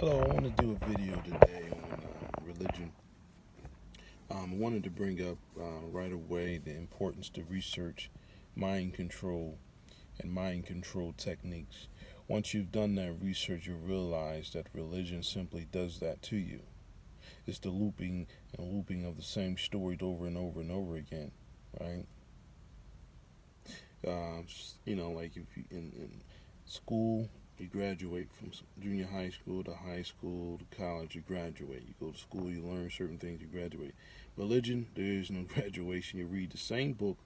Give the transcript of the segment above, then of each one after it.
Hello, I want to do a video today on religion. I wanted to bring up right away the importance to research mind control and mind control techniques. Once you've done that research, you'll realize that religion simply does that to you. It's the looping and looping of the same stories over and over and over again, right? Like if you in school, you graduate from junior high school to high school to college, you graduate. You go to school, you learn certain things, you graduate. Religion, there is no graduation. You read the same book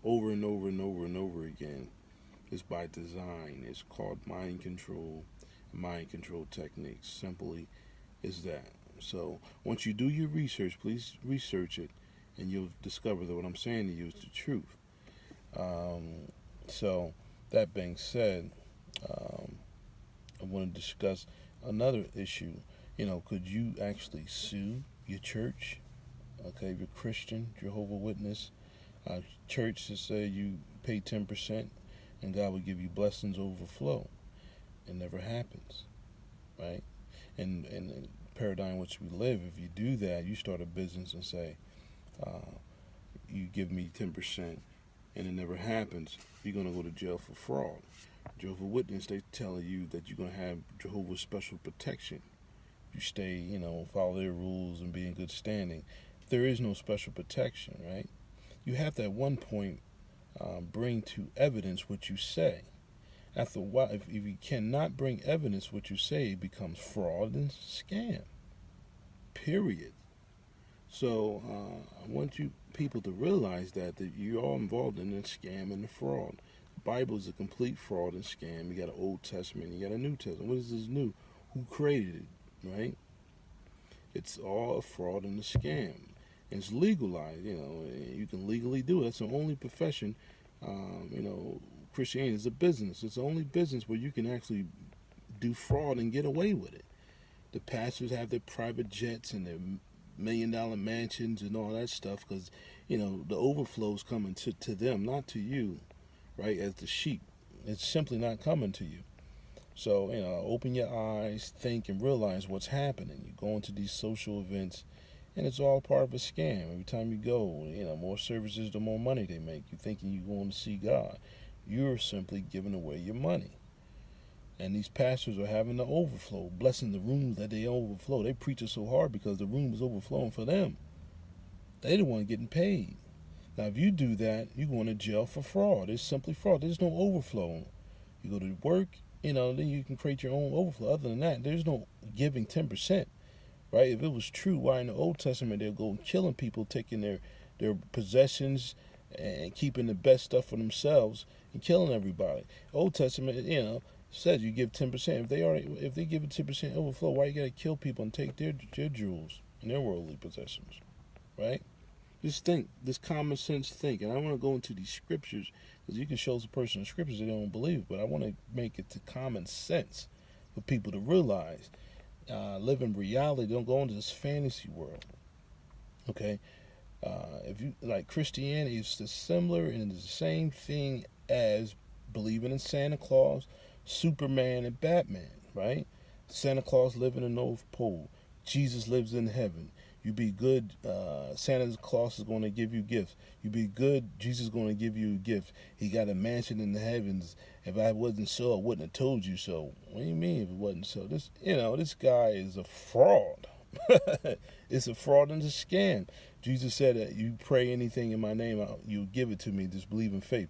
over and over and over and over again. It's by design. It's called mind control techniques. Simply is that. So once you do your research, please research it, and you'll discover that what I'm saying to you is the truth. Um, so that being said, um, I want to discuss another issue. Could you actually sue your church? Okay, if you're Christian, Jehovah Witness, church to say you pay 10% and God will give you blessings overflow. It never happens, right? And the paradigm in which we live, if you do that, you start a business and say, uh, you give me 10% and it never happens, you're going to go to jail for fraud. Jehovah Witness, they tell you that you're going to have Jehovah's special protection. You stay, follow their rules and be in good standing. There is no special protection, right? You have to at one point bring to evidence what you say. After a while, if you cannot bring evidence what you say, it becomes fraud and scam. Period. So I want you people to realize that you're all involved in the scam and the fraud. The Bible is a complete fraud and scam. You got an Old Testament, you got a New Testament. What is this new? Who created it, right? It's all a fraud and a scam. And it's legalized, you can legally do it. That's the only profession, Christianity is a business. It's the only business where you can actually do fraud and get away with it. The pastors have their private jets and their $1 million mansions and all that stuff because, the overflow's coming to them, not to you, right, as the sheep. It's simply not coming to you. So, open your eyes, think, and realize what's happening. You go into these social events, and it's all part of a scam. Every time you go, more services, the more money they make. You're thinking you're going to see God. You're simply giving away your money. And these pastors are having the overflow, blessing the rooms that they overflow. They preach it so hard because the room is overflowing for them. They the one getting paid. Now, if you do that, you're going to jail for fraud. It's simply fraud. There's no overflow. You go to work, then you can create your own overflow. Other than that, there's no giving 10%, right? If it was true, why in the Old Testament they'll go killing people, taking their possessions and keeping the best stuff for themselves and killing everybody? Old Testament, says you give 10%. If they give it 10% overflow, why you gotta kill people and take their jewels and their worldly possessions, right? Just think, this common sense think, and I want to go into these scriptures because you can show the person the scriptures they don't believe, but I want to make it to common sense for people to realize, live in reality. Don't go into this fantasy world. Okay, if you like Christianity, is similar and it's the same thing as believing in Santa Claus, Superman, and Batman, right? Santa Claus lives in the North Pole. Jesus lives in heaven. You be good, Santa Claus is going to give you gifts. You be good, Jesus is going to give you a gift. He got a mansion in the heavens. If I wasn't so, I wouldn't have told you so. What do you mean if it wasn't so? This guy is a fraud. It's a fraud and a scam. Jesus said that you pray anything in my name, you give it to me. Just believe in faith.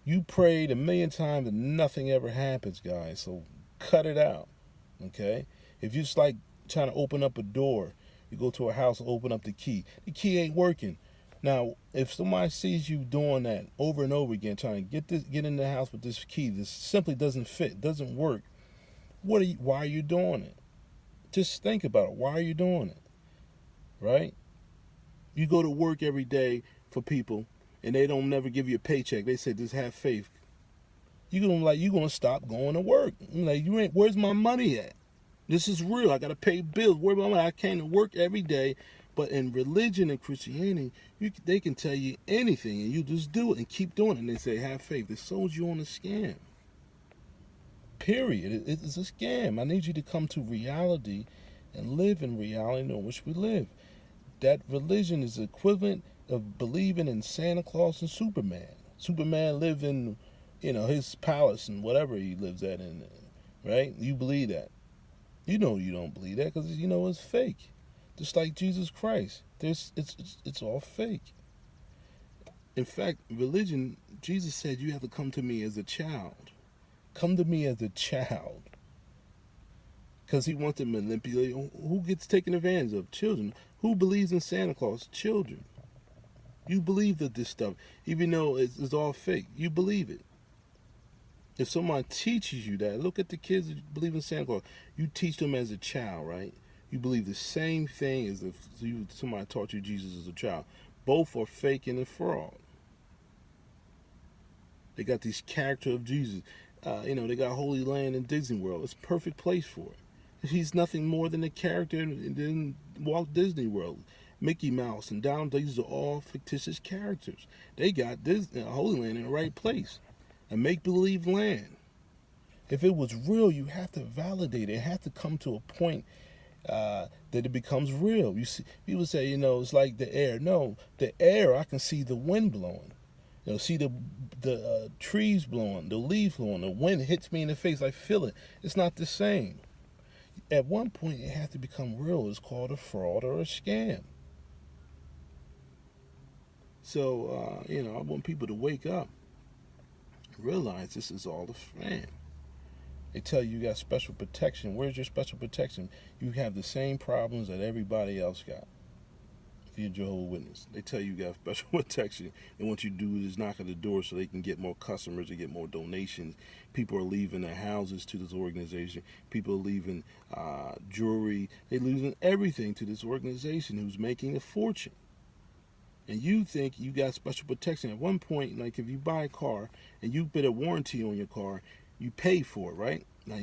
You prayed 1,000,000 times and nothing ever happens, guys. So cut it out, okay? If you just like trying to open up a door, you go to a house and open up the key ain't working. Now, if somebody sees you doing that over and over again, trying to get in the house with this key, this simply doesn't fit, doesn't work. Why are you doing it? Just think about it. Why are you doing it? Right? You go to work every day for people, and they don't never give you a paycheck. They say just have faith. You gonna stop going to work. Where's my money at? This is real. I gotta pay bills. Where's my money? I came to work every day. But in religion and Christianity, they can tell you anything, and you just do it and keep doing it. And they say have faith. They sold you on a scam. Period. It's a scam. I need you to come to reality and live in reality in which we live. That religion is equivalent of believing in Santa Claus and Superman. Superman lived in, his palace and whatever he lives at in, right? You believe that. You know you don't believe that because you know it's fake. Just like Jesus Christ. It's all fake. In fact, religion, Jesus said you have to come to me as a child. Come to me as a child. Because he wants to manipulate. Who gets taken advantage of? Children. Who believes in Santa Claus? Children. You believe that this stuff, even though it's all fake. You believe it. If someone teaches you that, look at the kids that believe in Santa Claus. You teach them as a child, right? You believe the same thing as if somebody taught you Jesus as a child. Both are fake and a fraud. They got these character of Jesus. They got Holy Land in Disney World. It's a perfect place for it. He's nothing more than a character in Walt Disney World. Mickey Mouse and Donald, these are all fictitious characters. They got this Holy Land in the right place. A make-believe land. If it was real, you have to validate it. It has to come to a point that it becomes real. You see, people say, it's like the air. No, the air, I can see the wind blowing. See the trees blowing, the leaves blowing, the wind hits me in the face. I feel it. It's not the same. At one point, it has to become real. It's called a fraud or a scam. So, I want people to wake up and realize this is all a fan. They tell you got special protection. Where's your special protection? You have the same problems that everybody else got. If you're a Jehovah's Witness, they tell you got special protection. And what you do is knock at the door so they can get more customers, to get more donations. People are leaving their houses to this organization. People are leaving jewelry. They're losing everything to this organization who's making a fortune. And you think you got special protection. At one point, like if you buy a car and you put a warranty on your car, you pay for it, right? Now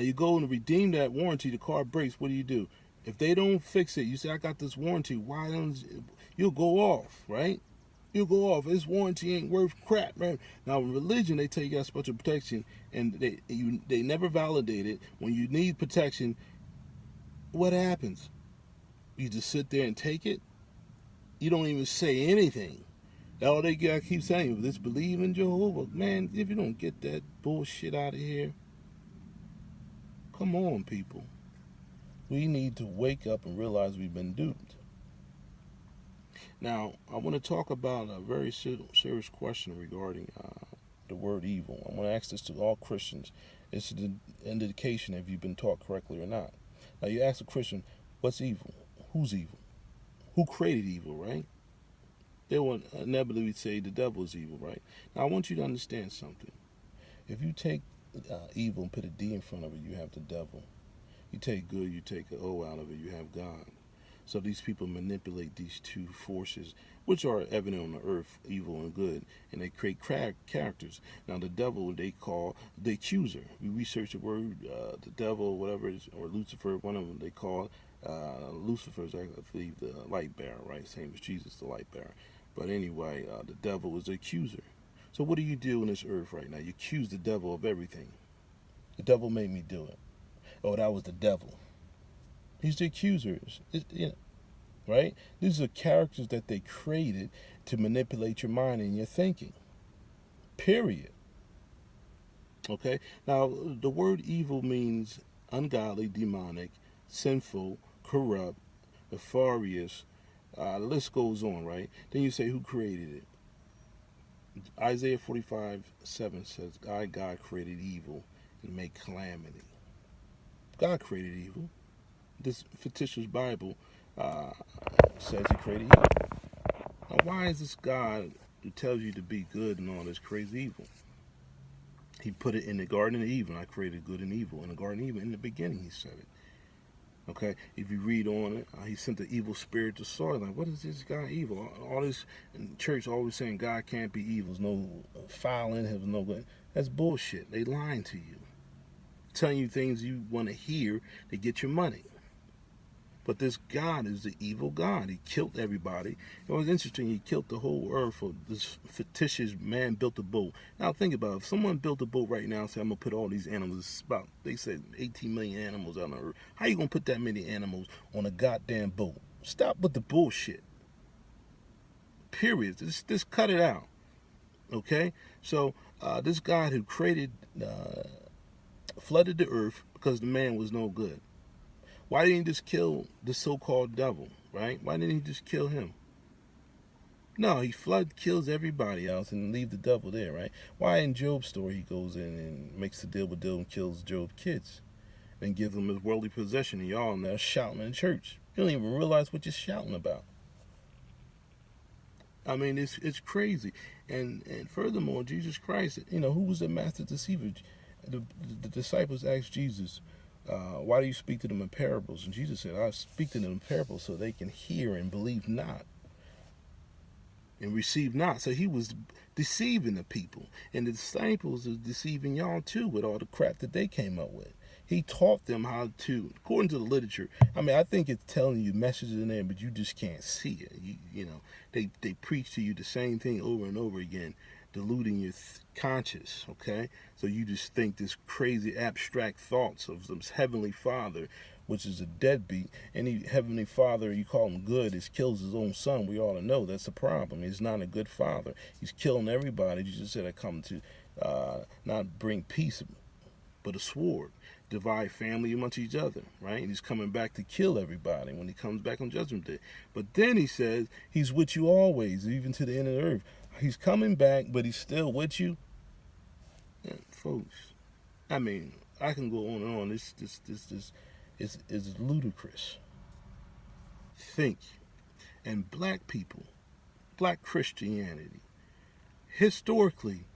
you go and redeem that warranty. The car breaks. What do? If they don't fix it, you say, I got this warranty. Why don't you'll go off, right? You'll go off. This warranty ain't worth crap, man. Now in religion, they tell you got special protection, and they never validate it. When you need protection, what happens? You just sit there and take it. You don't even say anything. All they gotta keep saying, let's believe in Jehovah. Man, if you don't get that bullshit out of here, come on, people. We need to wake up and realize we've been duped. Now, I want to talk about a very serious question regarding the word evil. I'm going to ask this to all Christians. It's an indication if you've been taught correctly or not. Now, you ask a Christian, what's evil? Who's evil? Who created evil, right? They will inevitably say the devil is evil, right? Now, I want you to understand something. If you take evil and put a D in front of it, you have the devil. You take good, you take an O out of it, you have God. So these people manipulate these two forces, which are evident on the earth, evil and good, and they create characters. Now the devil they call the accuser. We research the word, the devil, whatever it is, or Lucifer, one of them they call Lucifer is, I believe, the light bearer, right? Same as Jesus, the light bearer. But anyway, the devil is the accuser. So what do you do on this earth right now? You accuse the devil of everything. The devil made me do it. Oh, that was the devil. He's the accusers, right? These are characters that they created to manipulate your mind and your thinking. Period. Okay? Now, the word evil means ungodly, demonic, sinful, corrupt, nefarious. The list goes on, right? Then you say, who created it? Isaiah 45:7 says, God created evil and made calamity. God created evil. This fictitious Bible says he created evil. Now, why is this God who tells you to be good and all this crazy evil? He put it in the Garden of Eden. I created good and evil. In the Garden of Eden, in the beginning, he said it. Okay, if you read on it, he sent the evil spirit to soil. Like, what is this God evil? All this in church always saying God can't be evil. There's no foul in him. No good. That's bullshit. They lying to you, telling you things you want to hear to get your money. But this God is the evil God. He killed everybody. It was interesting. He killed the whole earth. For this fictitious man built a boat. Now think about it. If someone built a boat right now and said, I'm going to put all these animals, about, they said 18 million animals on the earth. How you going to put that many animals on a goddamn boat? Stop with the bullshit. Period. Just cut it out. Okay? So this God who created, flooded the earth because the man was no good. Why didn't he just kill the so-called devil, right? Why didn't he just kill him? No, he kills everybody else and leave the devil there, right? Why in Job's story he goes in and makes the deal with Job and kills Job's kids and gives them his worldly possession, and y'all now shouting in church. You don't even realize what you're shouting about. I mean, it's crazy. And furthermore, Jesus Christ, who was the master deceiver? The disciples asked Jesus, why do you speak to them in parables? And Jesus said, I speak to them in parables so they can hear and believe not and receive not. So he was deceiving the people. And the disciples are deceiving y'all too with all the crap that they came up with. He taught them how to, according to the literature, I mean, I think it's telling you messages in there, but you just can't see it. They preach to you the same thing over and over again, diluting your conscious, okay? So you just think this crazy abstract thoughts of some heavenly father, which is a deadbeat. Any heavenly father, you call him good, kills his own son. We ought to know that's the problem. He's not a good father. He's killing everybody. Jesus said, I come to not bring peace, but a sword. Divide family amongst each other, right? And he's coming back to kill everybody when he comes back on Judgment Day. But then he says he's with you always, even to the end of the earth. He's coming back, but he's still with you. Yeah, folks, I mean, I can go on and on. This is ludicrous. Think. And black people, black Christianity, historically,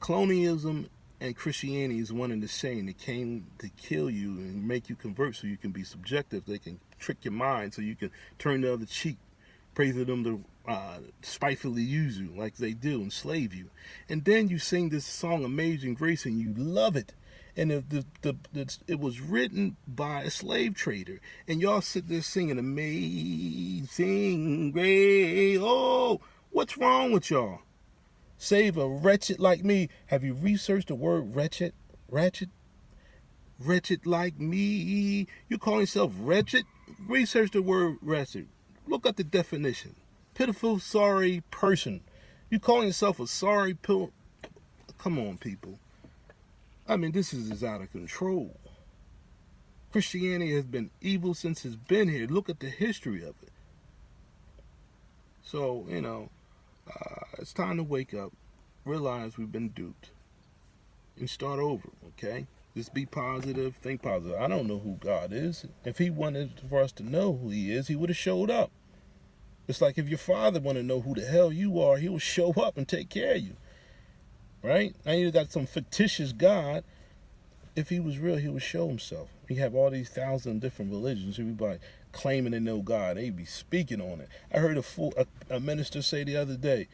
colonialism and Christianity is one and the same. They came to kill you and make you convert so you can be subjective. They can trick your mind so you can turn the other cheek. Pray for them to spitefully use you like they do, enslave you. And then you sing this song, Amazing Grace, and you love it. And it was written by a slave trader. And y'all sit there singing Amazing Grace. Oh, what's wrong with y'all? Save a wretched like me. Have you researched the word wretched? Wretched? Wretched like me. You call yourself wretched? Research the word wretched. Look at the definition. Pitiful, sorry person. You calling yourself a sorry pill? Come on, people. I mean, this is out of control. Christianity has been evil since it's been here. Look at the history of it. So, it's time to wake up, realize we've been duped, and start over, okay? Just be positive, think positive. I don't know who God is. If he wanted for us to know who he is, he would have showed up. It's like if your father wanted to know who the hell you are, he will show up and take care of you, right? Now you got some fictitious God. If he was real, he would show himself. We have all these 1,000 different religions. Everybody claiming they know God. They be speaking on it. I heard a minister say the other day,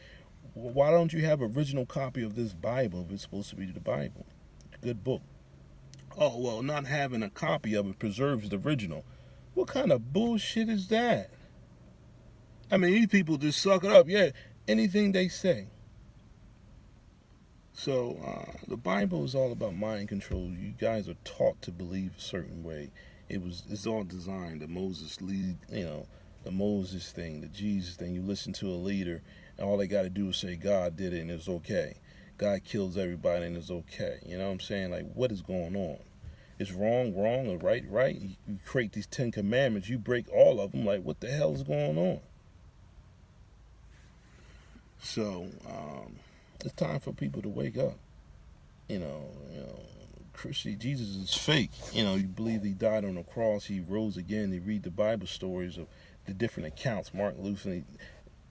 why don't you have an original copy of this Bible if it's supposed to be the Bible? It's a good book. Oh, well, not having a copy of it preserves the original. What kind of bullshit is that? I mean, these people just suck it up. Yeah, anything they say. So the Bible is all about mind control. You guys are taught to believe a certain way. It's all designed. The Moses thing, the Jesus thing. You listen to a leader, and all they got to do is say God did it and it's okay. God kills everybody and it's okay. You know what I'm saying? Like, what is going on? It's wrong, or right. You create these 10 commandments. You break all of them. Like, what the hell is going on? So it's time for people to wake up. Jesus is fake. You believe he died on the cross, he rose again. You read the Bible stories of the different accounts. Mark, Luke,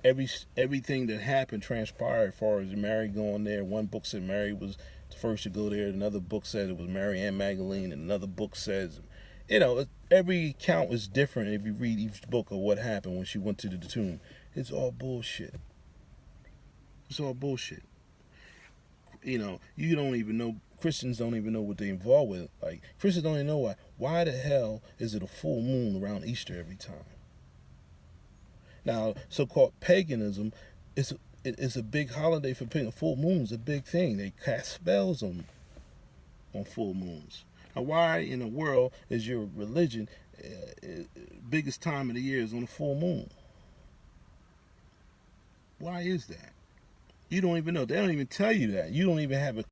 everything that happened transpired as far as Mary going there. One book said Mary was the first to go there. Another book said it was Mary and Magdalene. And another book says, every account is different if you read each book of what happened when she went to the tomb. It's all bullshit. It's all bullshit. You don't even know Christians don't even know what they're involved with. Like, Christians don't even know why. Why the hell is it a full moon around Easter every time? Now, so-called paganism is a big holiday for pagan. Full moon's a big thing. They cast spells on full moons. Now, why in the world is your religion biggest time of the year is on a full moon? Why is that? You don't even know. They don't even tell you that. You don't even have a